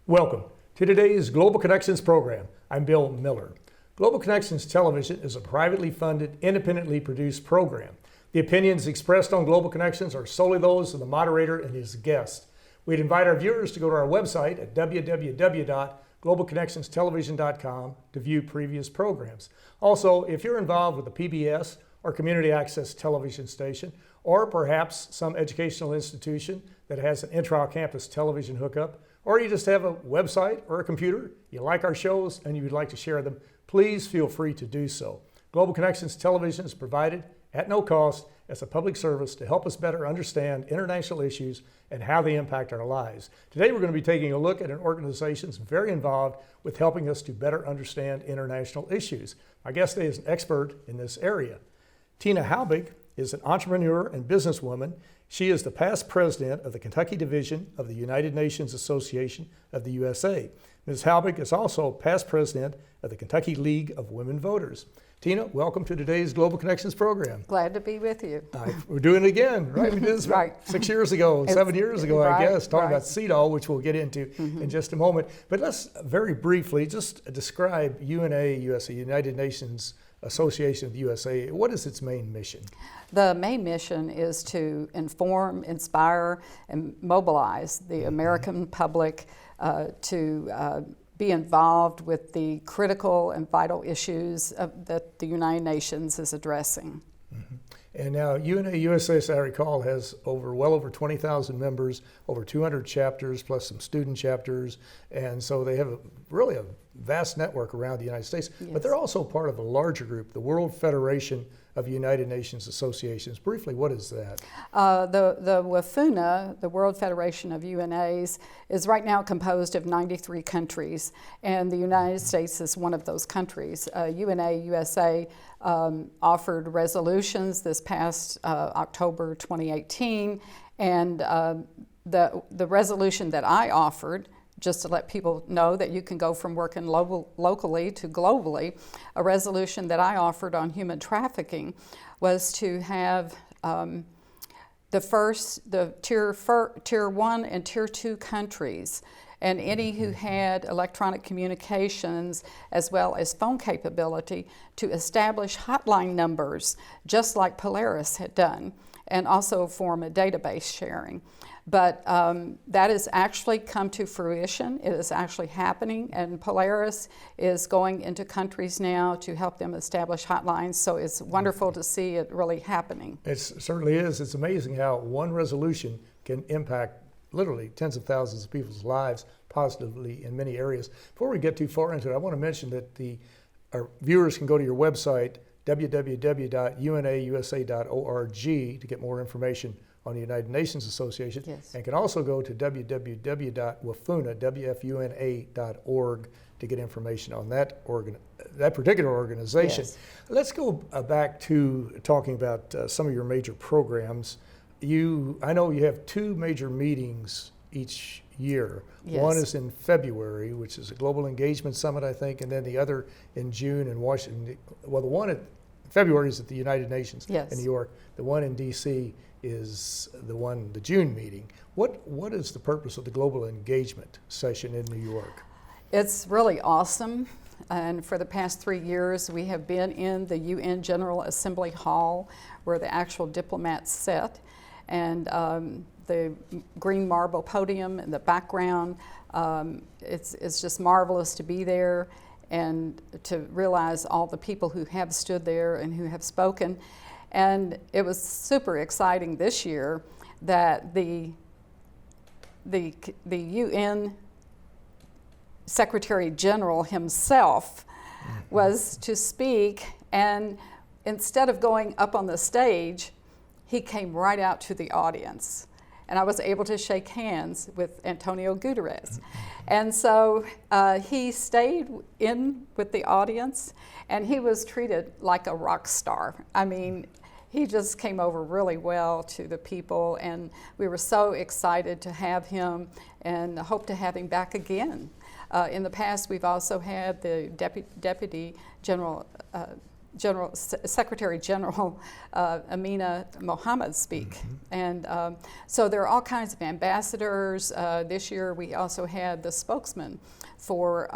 Welcome to today's Global Connections program. I'm Bill Miller. Global Connections Television is a privately funded, independently produced program. The opinions expressed on Global Connections are solely those of the moderator and his guest. We'd invite our viewers to go to our website at www.globalconnectionstelevision.com to view previous programs. Also, if you're involved with a PBS or community access television station, or perhaps some educational institution that has an intra-campus television hookup, or you just have a website or a computer, you like our shows and you'd like to share them, please feel free to do so. Global Connections Television is provided at no cost as a public service to help us better understand international issues and how they impact our lives. Today we're going to be taking a look at an organization that's very involved with helping us to better understand international issues. My guest today is an expert in this area. Teena Halbig is an entrepreneur and businesswoman. She is the past president of the Kentucky Division of the United Nations Association of the USA. Ms. Halbig is also past president of the Kentucky League of Women Voters. Teena, welcome to today's Global Connections program. Glad to be with you. We're doing it again, right? We did this right. 6 years ago, 7 years ago, I guess, talking about right. CEDAW, which we'll get into in just a moment. But let's very briefly just describe UNA USA, United Nations Association of the USA. What is its main mission? The main mission is to inform, inspire, and mobilize the American public to be involved with the critical and vital issues that the United Nations is addressing. And now UNA USA, as I recall, has well over 20,000 members, over 200 chapters, plus some student chapters. And so they have really a vast network around the United States. Yes. But they're also part of a larger group, the World Federation of United Nations Associations. Briefly, what is that? The WFUNA, the World Federation of UNAs, is right now composed of 93 countries, and the United States is one of those countries. UNA USA offered resolutions this past October 2018, and the resolution that I offered, just to let people know that you can go from working locally to globally, a resolution that I offered on human trafficking was to have the tier 1 and tier 2 countries and any who had electronic communications as well as phone capability to establish hotline numbers, just like Polaris had done, and also form a database sharing. But that has actually come to fruition. It is actually happening, and Polaris is going into countries now to help them establish hotlines, so it's wonderful to see it really happening. It certainly is. It's amazing how one resolution can impact literally tens of thousands of people's lives positively in many areas. Before we get too far into it, I want to mention that our viewers can go to your website, www.unausa.org, to get more information on the United Nations Association, yes. And can also go to www.wfuna.org to get information on that particular organization. Yes. Let's go back to talking about some of your major programs. I know you have two major meetings each year. Yes. One is in February, which is a Global Engagement Summit, I think, and then the other in June in Washington. Well, the one in February is at the United Nations yes. in New York. The one in DC is the June meeting. What is the purpose of the Global Engagement session in New York? It's really awesome, and for the past 3 years we have been in the UN General Assembly Hall where the actual diplomats sit, and the green marble podium in the background. It's just marvelous to be there and to realize all the people who have stood there and who have spoken. And it was super exciting this year that the UN Secretary General himself was to speak, and instead of going up on the stage, he came right out to the audience. And I was able to shake hands with Antonio Guterres. And so he stayed in with the audience, and he was treated like a rock star. I mean, he just came over really well to the people, and we were so excited to have him and hope to have him back again. In the past, we've also had the Deputy General Secretary General Amina Mohammed speak. And so there are all kinds of ambassadors. This year we also had the spokesman for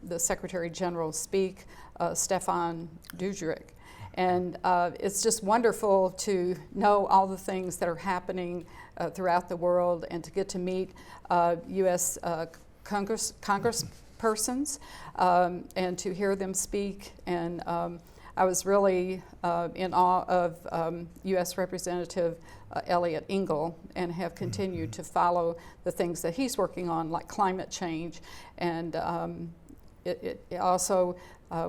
the Secretary General speak, Stefan Dujarric. And it's just wonderful to know all the things that are happening throughout the world and to get to meet U.S. Congresspersons and to hear them speak. And I was really in awe of U.S. Representative Elliot Engel and have continued to follow the things that he's working on, like climate change. And it also,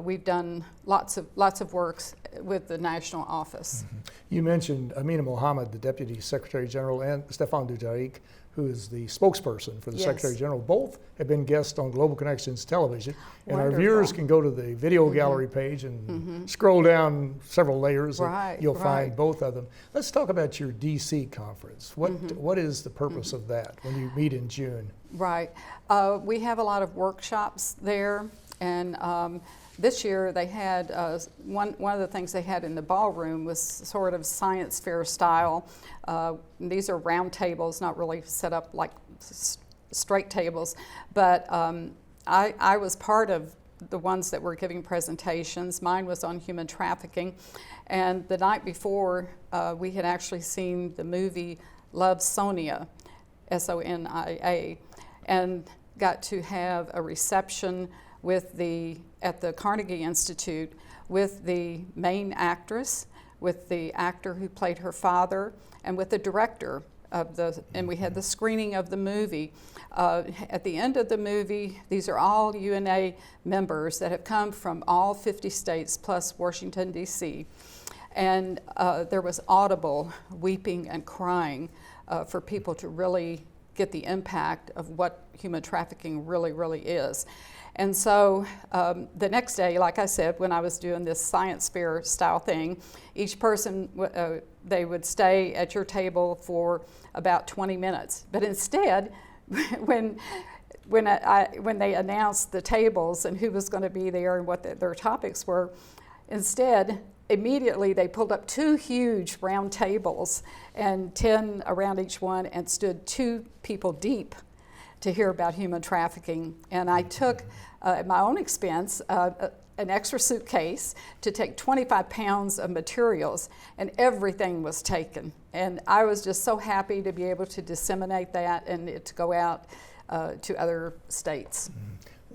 we've done lots of works with the national office. You mentioned Amina Mohammed, the Deputy Secretary General, and Stefan Dujarric, who is the spokesperson for the Secretary General. Both have been guests on Global Connections Television. And our viewers can go to the video gallery page and scroll down several layers and you'll find both of them. Let's talk about your DC conference. What is the purpose of that when you meet in June? Right. We have a lot of workshops there, and this year they had, one of the things they had in the ballroom was sort of science fair style. These are round tables, not really set up like straight tables, but I was part of the ones that were giving presentations. Mine was on human trafficking, and the night before we had actually seen the movie Love, Sonia, S-O-N-I-A, and got to have a reception at the Carnegie Institute with the main actress, with the actor who played her father, and with the director and we had the screening of the movie. At the end of the movie, these are all UNA members that have come from all 50 states plus Washington, D.C. And there was audible weeping and crying for people to really get the impact of what human trafficking really is. And so the next day, like I said, when I was doing this science fair style thing, each person, they would stay at your table for about 20 minutes. But instead, when they announced the tables and who was going to be there and what their topics were, instead, immediately they pulled up 2 huge round tables and 10 around each one and stood 2 people deep to hear about human trafficking. And I took, at my own expense, an extra suitcase to take 25 pounds of materials, and everything was taken. And I was just so happy to be able to disseminate that and it to go out to other states.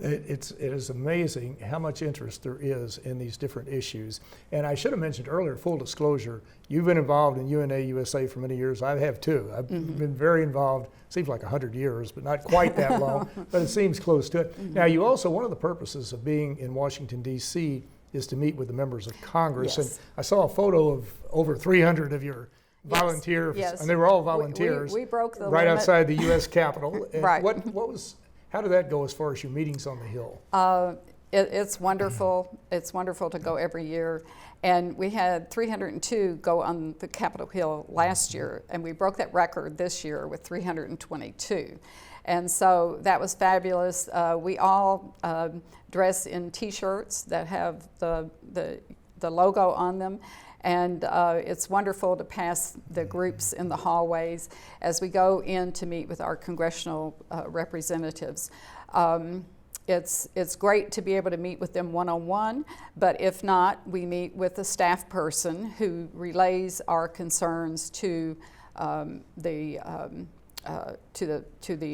It is amazing how much interest there is in these different issues. And I should have mentioned earlier, full disclosure, you've been involved in UNA USA for many years. I have too. I've been very involved, seems like 100 years, but not quite that long, but it seems close to it. Now, you also, one of the purposes of being in Washington, D.C. is to meet with the members of Congress. And I saw a photo of over 300 of your volunteers, and they were all volunteers. We broke the right limit. outside the U.S. Capitol. And Right. How did that go as far as your meetings on the Hill? It's wonderful. It's wonderful to go every year. And we had 302 go on the Capitol Hill last year, and we broke that record this year with 322. And so that was fabulous. We all dress in T-shirts that have the logo on them. And it's wonderful to pass the groups in the hallways as we go in to meet with our congressional representatives. It's great to be able to meet with them one-on-one, but if not, we meet with a staff person who relays our concerns to the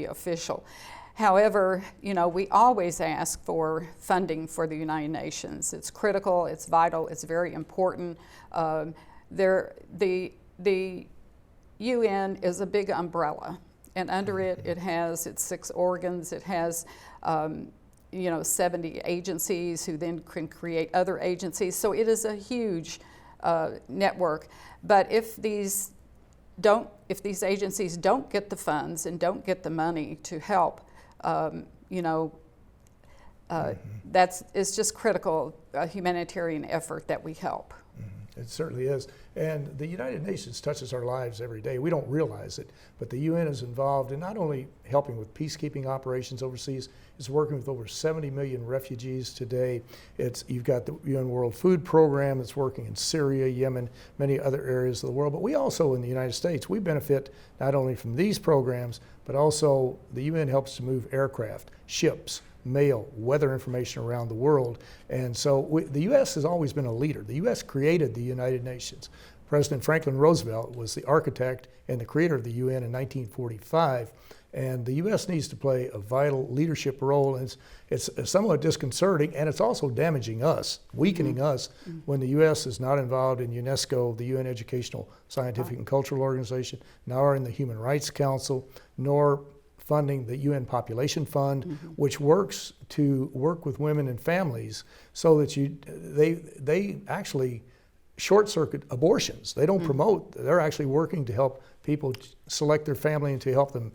official. However, we always ask for funding for the United Nations. It's critical, it's vital, it's very important. The UN is a big umbrella, and under it has its 6 organs. It has 70 agencies who then can create other agencies. So it is a huge network. But if these agencies don't get the funds and don't get the money to help, it's just critical, a humanitarian effort that we help. It certainly is. And the United Nations touches our lives every day. We don't realize it, but the UN is involved in not only helping with peacekeeping operations overseas, it's working with over 70 million refugees today. You've got the UN World Food Program that's working in Syria, Yemen, many other areas of the world. But we also, in the United States, we benefit not only from these programs, but also the UN helps to move aircraft, ships, mail, weather information around the world. And so the U.S. has always been a leader. The U.S. created the United Nations. President Franklin Roosevelt was the architect and the creator of the UN in 1945. And the U.S. needs to play a vital leadership role. And it's somewhat disconcerting, and it's also damaging us, weakening us, when the U.S. is not involved in UNESCO, the UN Educational, Scientific, and Cultural Organization, nor in the Human Rights Council, nor funding the UN Population Fund, which works to work with women and families so that they actually short circuit abortions. They don't promote, they're actually working to help people select their family and to help them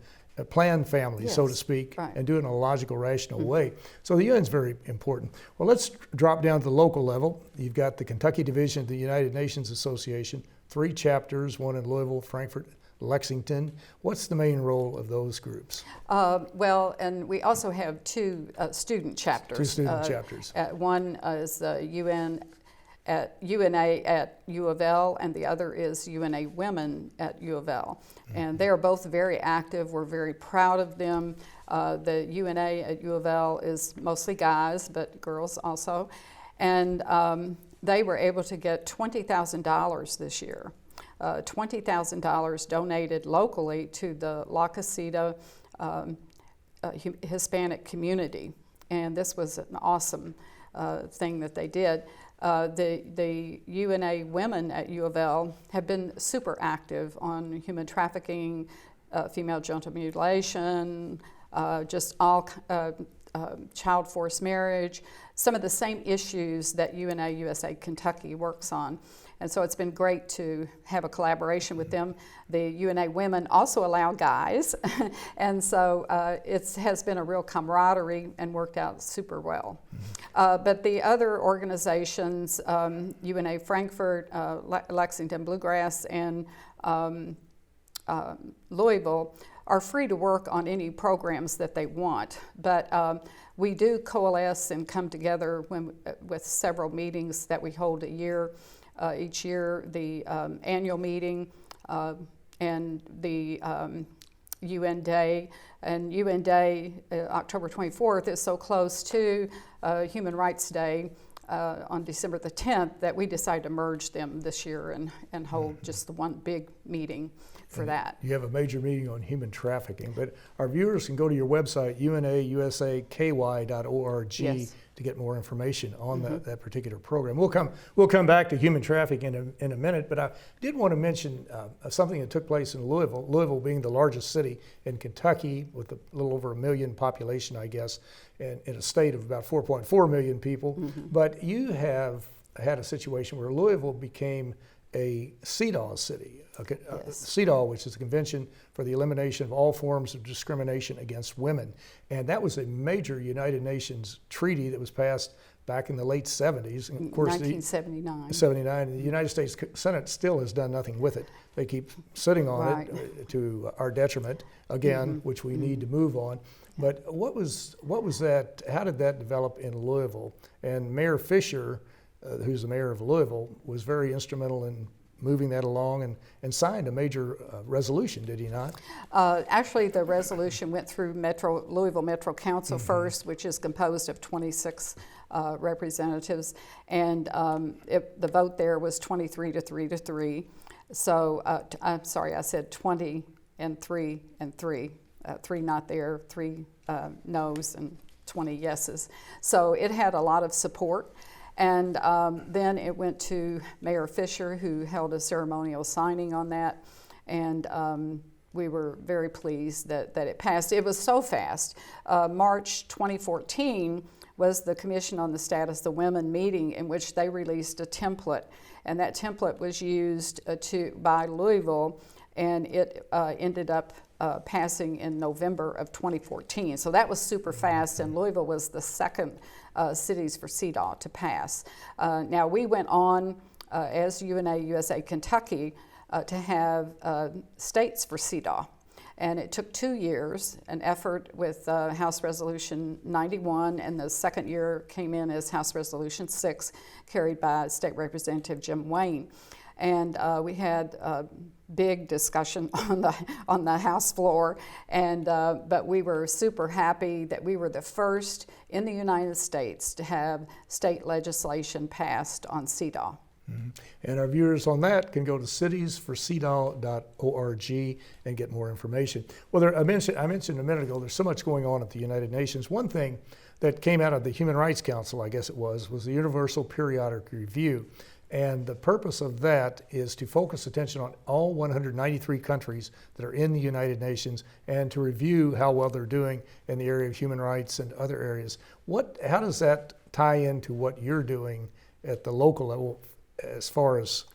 plan families, so to speak, and do it in a logical, rational way. So the UN is very important. Well, let's drop down to the local level. You've got the Kentucky Division of the United Nations Association, 3 chapters, one in Louisville, Frankfort, Lexington. What's the main role of those groups? Well, and we also have 2 student chapters. 2 student chapters. One is UNA at U of L, and the other is UNA Women at U of L. And they are both very active. We're very proud of them. The UNA at U of L is mostly guys, but girls also. And they were able to get $20,000 this year. $20,000 donated locally to the La Casita Hispanic community. And this was an awesome thing that they did. The UNA women at U of L have been super active on human trafficking, female genital mutilation, just all child forced marriage, some of the same issues that UNA USA Kentucky works on. And so it's been great to have a collaboration with them. The UNA women also allow guys, and so it has been a real camaraderie and worked out super well. But the other organizations, UNA Frankfort, Lexington Bluegrass, and Louisville, are free to work on any programs that they want. But we do coalesce and come together with several meetings that we hold each year, the annual meeting and the UN Day. And UN Day, October 24th, is so close to Human Rights Day on December the 10th that we decided to merge them this year and hold just the one big meeting for that. You have a major meeting on human trafficking, but our viewers can go to your website, unausaky.org, yes, to get more information on that particular program. We'll come back to human trafficking in a minute, but I did want to mention something that took place in Louisville. Louisville being the largest city in Kentucky with a little over 1 million population, I guess, and in a state of about 4.4 million people. But you have had a situation where Louisville became a CEDAW city. CEDAW, which is the Convention for the Elimination of All Forms of Discrimination Against Women. And that was a major United Nations treaty that was passed back in the late 70s. And of course, 1979. And the United States Senate still has done nothing with it. They keep sitting on it to our detriment, again, which we need to move on. But what was that, how did that develop in Louisville? And Mayor Fisher, who's the mayor of Louisville, was very instrumental in moving that along and signed a major resolution, did he not? Actually, the resolution went through Louisville Metro Council first, which is composed of 26 representatives, and the vote there was 23 to 3 to 3. So, I'm sorry, I said 20 and 3 and 3. 3 not there, 3 no's and 20 yeses. So it had a lot of support. And then it went to Mayor Fisher, who held a ceremonial signing on that. And we were very pleased that it passed. It was so fast. March 2014 was the Commission on the Status of the Women meeting, in which they released a template. And that template was used by Louisville, and it ended up passing in November of 2014. So that was super fast, and Louisville was the second cities for CEDAW to pass. Now we went on as UNA USA Kentucky to have states for CEDAW. And it took 2 years, an effort with House Resolution 91, and the second year came in as House Resolution 6, carried by State Representative Jim Wayne. And we had a big discussion on the House floor, and but we were super happy that we were the first in the United States to have state legislation passed on CEDAW. Mm-hmm. And our viewers on that can go to citiesforcedaw.org and get more information. Well, I mentioned a minute ago, there's so much going on at the United Nations. One thing that came out of the Human Rights Council, I guess it was the Universal Periodic Review. And the purpose of that is to focus attention on all 193 countries that are in the United Nations and to review how well they're doing in the area of human rights and other areas. How does that tie into what you're doing at the local level as far as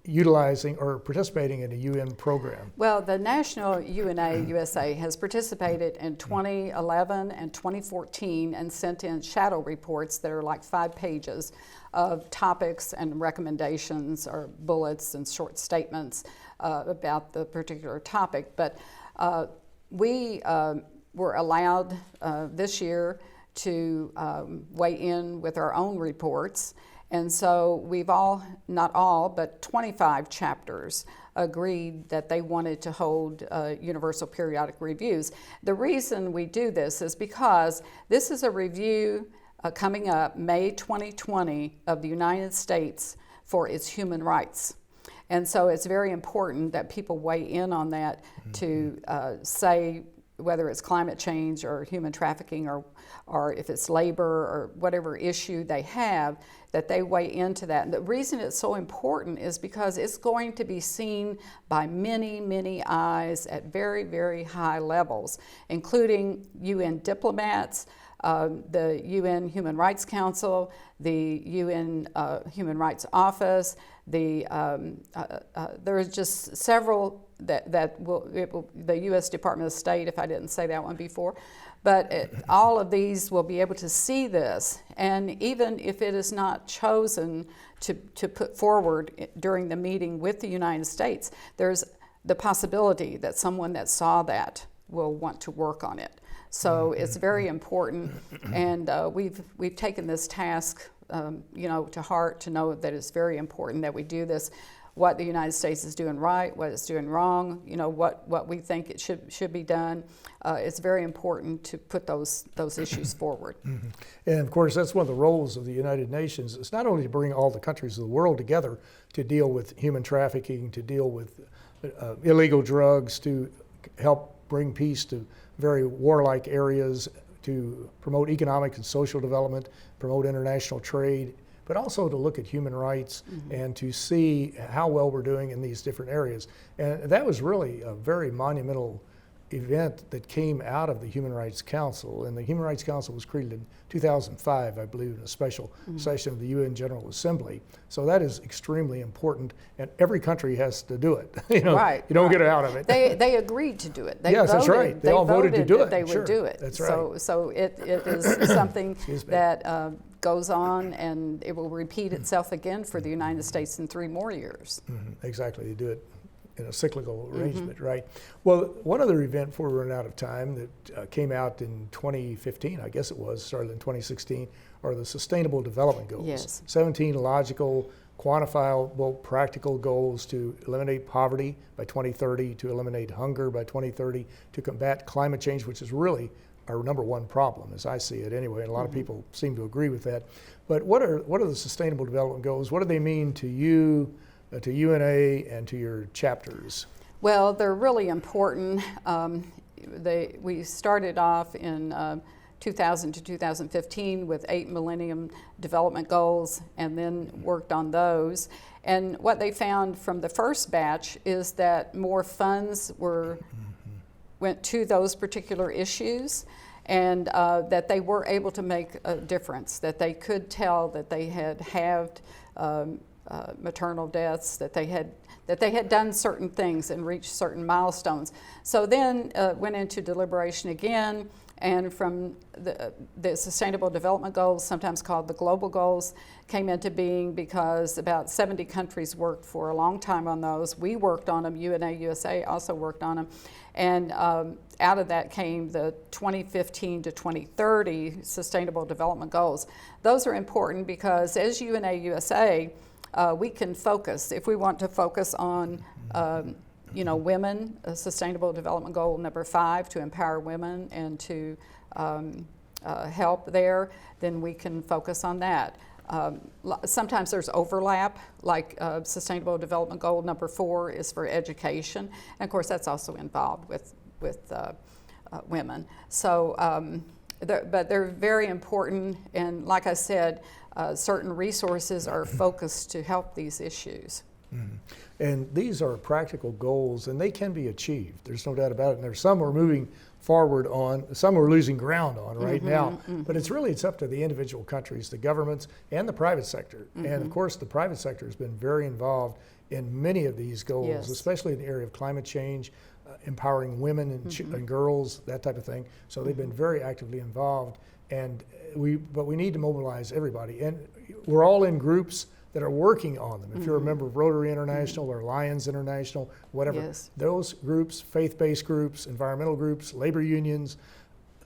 utilizing or participating in a UN program? Well, the National UNA USA has participated in 2011 and 2014 and sent in shadow reports that are like 5 pages of topics and recommendations or bullets and short statements about the particular topic. But we were allowed this year to weigh in with our own reports. And so we've not all, but 25 chapters agreed that they wanted to hold universal periodic reviews. The reason we do this is because this is a review coming up May 2020 of the United States for its human rights. And so it's very important that people weigh in on that to say whether it's climate change or human trafficking or if it's labor or whatever issue they have, that they weigh into that. And the reason it's so important is because it's going to be seen by many, many eyes at very, very high levels, including UN diplomats, the UN Human Rights Council, the UN Human Rights Office. There are just several that will the U.S. Department of State, if I didn't say that one before. But all of these will be able to see this, and even if it is not chosen to put forward during the meeting with the United States, there's the possibility that someone that saw that will want to work on it. So it's very important, and we've taken this task, to heart, to know that it's very important that we do this. What the United States is doing right, what it's doing wrong, what we think it should be done. It's very important to put those issues forward. Mm-hmm. And of course, that's one of the roles of the United Nations. It's not only to bring all the countries of the world together to deal with human trafficking, to deal with illegal drugs, to help bring peace to very warlike areas, to promote economic and social development, promote international trade, but also to look at human rights and to see how well we're doing in these different areas. And that was really a very monumental event that came out of the Human Rights Council. And the Human Rights Council was created in 2005, I believe, in a special session of the UN General Assembly. So that is extremely important, and every country has to do it. Right, you don't get out of it. They agreed to do it. Yes, that's right. They all voted to do it. They would do it. That's right. So it is something that goes on, and it will repeat itself again for the United States in 3 more years. Exactly, they do it in a cyclical arrangement, right? Well, one other event before we run out of time that came out in 2015, I guess it was, started in 2016, are the Sustainable Development Goals. Yes. 17 logical, quantifiable, practical goals to eliminate poverty by 2030, to eliminate hunger by 2030, to combat climate change, which is really our #1 problem, as I see it anyway, and a lot of people seem to agree with that. But what are the Sustainable Development Goals? What do they mean to you, to UNA, and to your chapters? Well, they're really important. We started off in 2000 to 2015 with 8 Millennium Development Goals, and then worked on those. And what they found from the first batch is that more funds went to those particular issues, and that they were able to make a difference, that they could tell that they had halved maternal deaths, that they had done certain things and reached certain milestones. So then went into deliberation again, And from the Sustainable Development Goals, sometimes called the Global Goals, came into being because about 70 countries worked for a long time on those. We worked on them, UNA USA also worked on them. And out of that came the 2015 to 2030 Sustainable Development Goals. Those are important because as UNA USA, we can focus. If we want to focus on women, Sustainable Development Goal number 5, to empower women and to help there, then we can focus on that. Sometimes there's overlap, like Sustainable Development Goal number 4 is for education, and of course that's also involved with women. So, but they're very important, and like I said, certain resources are focused to help these issues. Mm-hmm. And these are practical goals, and they can be achieved. There's no doubt about it. And there's some we're moving forward on, some we're losing ground on right now. But it's up to the individual countries, the governments, and the private sector. And of course, the private sector has been very involved in many of these goals, especially in the area of climate change, empowering women and girls, that type of thing. So they've been very actively involved. And but we need to mobilize everybody. And we're all in groups that are working on them. If you're a member of Rotary International or Lions International, whatever, those groups, faith-based groups, environmental groups, labor unions,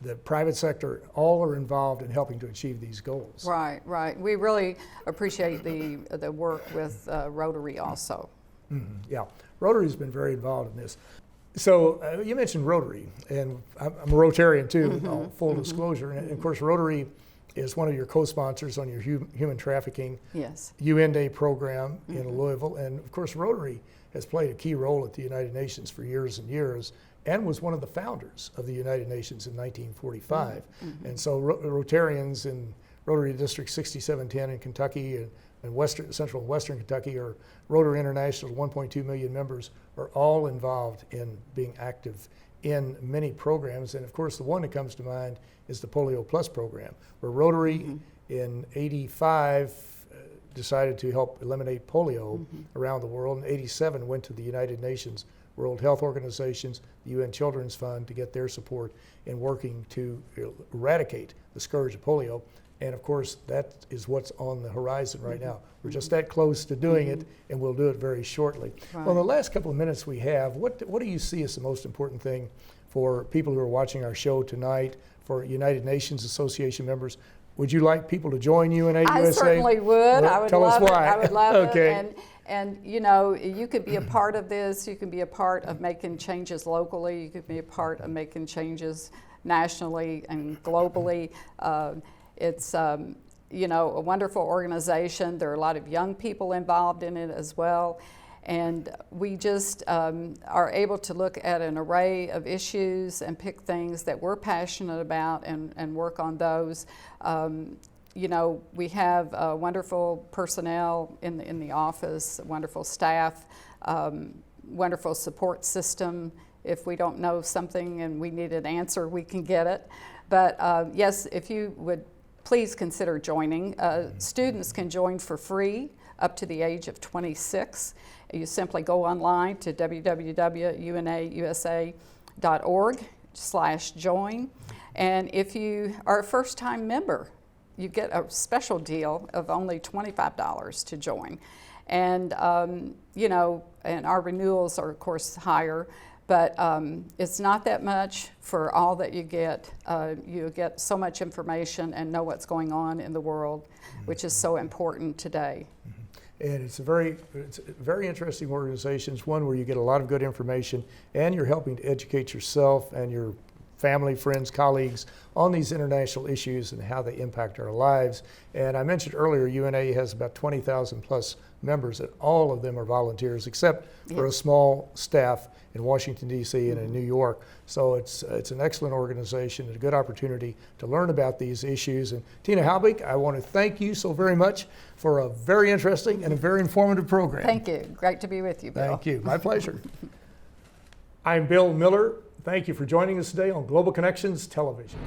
the private sector, all are involved in helping to achieve these goals. Right, right. We really appreciate the work with Rotary also. Yeah, Rotary's been very involved in this. So you mentioned Rotary, and I'm a Rotarian too, full disclosure. And of course, Rotary is one of your co-sponsors on your human trafficking UN Day program in Louisville. And of course, Rotary has played a key role at the United Nations for years and years, and was one of the founders of the United Nations in 1945. And so Rotarians in Rotary District 6710 in Kentucky and central and western Kentucky, or Rotary International's 1.2 million members, are all involved in being active in many programs. And of course, the one that comes to mind is the Polio Plus program, where Rotary in '85 decided to help eliminate polio around the world. In '87 went to the United Nations, World Health Organizations, the UN Children's Fund to get their support in working to eradicate the scourge of polio. And of course, that is what's on the horizon right now. We're just that close to doing it, and we'll do it very shortly. Well, in the last couple of minutes we have, what do you see as the most important thing for people who are watching our show tonight, for United Nations Association members? Would you like people to join UNA USA? I certainly would. Well, I would tell love us why. it. I would love okay. it. And you know, you could be a part of this. You can be a part of making changes locally. You could be a part of making changes nationally and globally. It's a wonderful organization. There are a lot of young people involved in it as well. And we just are able to look at an array of issues and pick things that we're passionate about and work on those. We have wonderful personnel in the office, wonderful staff, wonderful support system. If we don't know something and we need an answer, we can get it. But yes, if you would please consider joining. Students can join for free up to the age of 26. You simply go online to www.unausa.org/join. And if you are a first-time member, you get a special deal of only $25 to join. And, and our renewals are, of course, higher. But it's not that much for all that you get. You get so much information and know what's going on in the world, which is so important today. And it's a very interesting organization. It's one where you get a lot of good information, and you're helping to educate yourself and your family, friends, colleagues on these international issues and how they impact our lives. And I mentioned earlier, UNA has about 20,000 plus members, and all of them are volunteers, except for a small staff in Washington, D.C. and in New York. So it's an excellent organization and a good opportunity to learn about these issues. And Teena Halbig, I want to thank you so very much for a very interesting and a very informative program. Thank you. Great to be with you, Bill. Thank you. My pleasure. I'm Bill Miller. Thank you for joining us today on Global Connections Television.